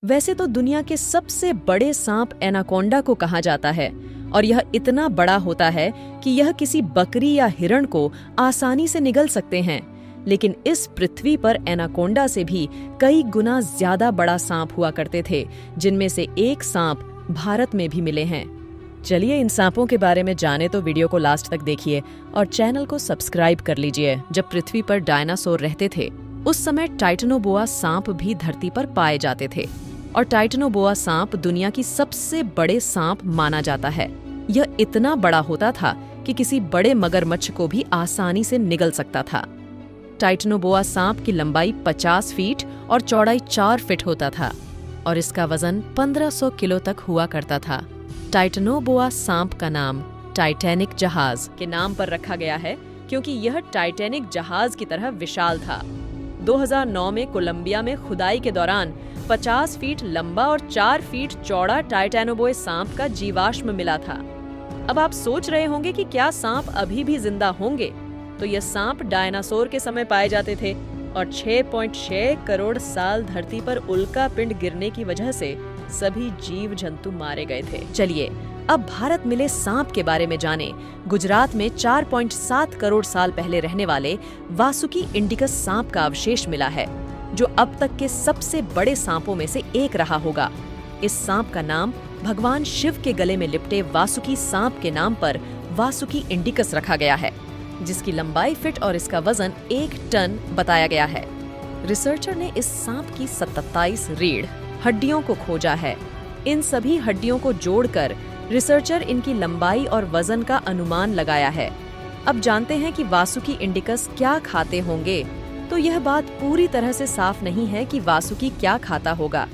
वैसे तो दुनिया के सबसे बड़े सांप एनाकोंडा को कहा जाता है और यह इतना बड़ा होता है कि यह किसी बकरी या हिरण को आसानी से निगल सकते हैं। लेकिन इस पृथ्वी पर एनाकोंडा से भी कई गुना ज्यादा बड़ा सांप हुआ करते थे, जिनमें से एक सांप भारत में भी मिले हैं। चलिए इन सांपों के बारे में जाने तो वीडियो को लास्ट तक देखिए और चैनल को सब्सक्राइब कर लीजिए। जब पृथ्वी पर डायनासोर रहते थे उस समय टाइटनोबोआ सांप भी धरती पर पाए जाते थे और टाइटनोबोआ सांप दुनिया की सबसे बड़े सांप माना जाता है। यह इतना बड़ा होता था कि किसी बड़े मगरमच्छ को भी आसानी से निगल सकता था। टाइटनोबोआ सांप की लंबाई 50 फीट और चौड़ाई 4 फीट होता था और इसका वजन 1500 किलो तक हुआ करता था। टाइटनोबोआ सांप का नाम टाइटैनिक जहाज के नाम पर रखा गया है क्योंकि यह टाइटैनिक जहाज की तरह विशाल था। 2009 में कोलंबिया में खुदाई के दौरान 50 फीट लंबा और 4 फीट चौड़ा टाइटैनोबोआ सांप का जीवाश्म मिला था। अब आप सोच रहे होंगे कि क्या सांप अभी भी जिंदा होंगे? तो यह सांप डायनासोर के समय पाए जाते थे और 6.6 करोड़ साल धरती पर उल्का पिंड गिरने की वजह से सभी जीव जंतु मारे गए थे। चलिए अब भारत मिले सांप के बारे में जाने। गुजरात में 4.7 करोड़ साल पहले रहने वाले वासुकी इंडिकस सांप का अवशेष मिला है, जो अब तक के सबसे बड़े सांपों में से एक रहा होगा। इस सांप का नाम भगवान शिव के गले में लिपटे वासुकी सांप के नाम पर वासुकी इंडिकस रखा गया है, जिसकी लंबाई फीट और इसका वजन 1 टन बताया गया है। रिसर्चर ने इस सांप की 27 रीढ़ हड्डियों को खोजा है। इन सभी हड्डियों को जोड़कर रिसर्चर इनकी लंबाई और वजन का अनुमान लगाया है। अब जानते हैं कि वासुकी इंडिकस क्या खाते होंगे। तो यह बात पूरी तरह से साफ नहीं है कि वासुकी क्या खाता होगा,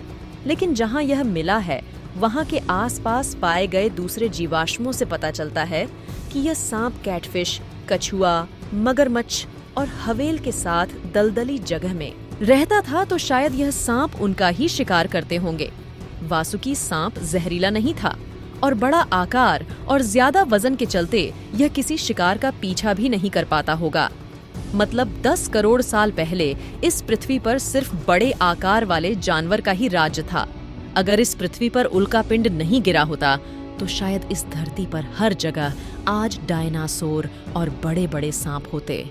लेकिन जहां यह मिला है वहां के आसपास पाए गए दूसरे जीवाश्मों से पता चलता है कि यह सांप कैटफिश, कछुआ, मगरमच्छ और हवेल के साथ दलदली जगह में रहता था, तो शायद यह सांप उनका ही शिकार करते होंगे। वासुकी सांप जहरीला नहीं था और बड़ा आकार और ज्यादा वजन के चलते यह किसी शिकार का पीछा भी नहीं कर पाता होगा। मतलब 10 करोड़ साल पहले इस पृथ्वी पर सिर्फ बड़े आकार वाले जानवर का ही राज्य था। अगर इस पृथ्वी पर उल्का पिंड नहीं गिरा होता तो शायद इस धरती पर हर जगह आज डायनासोर और बड़े बड़े सांप होते।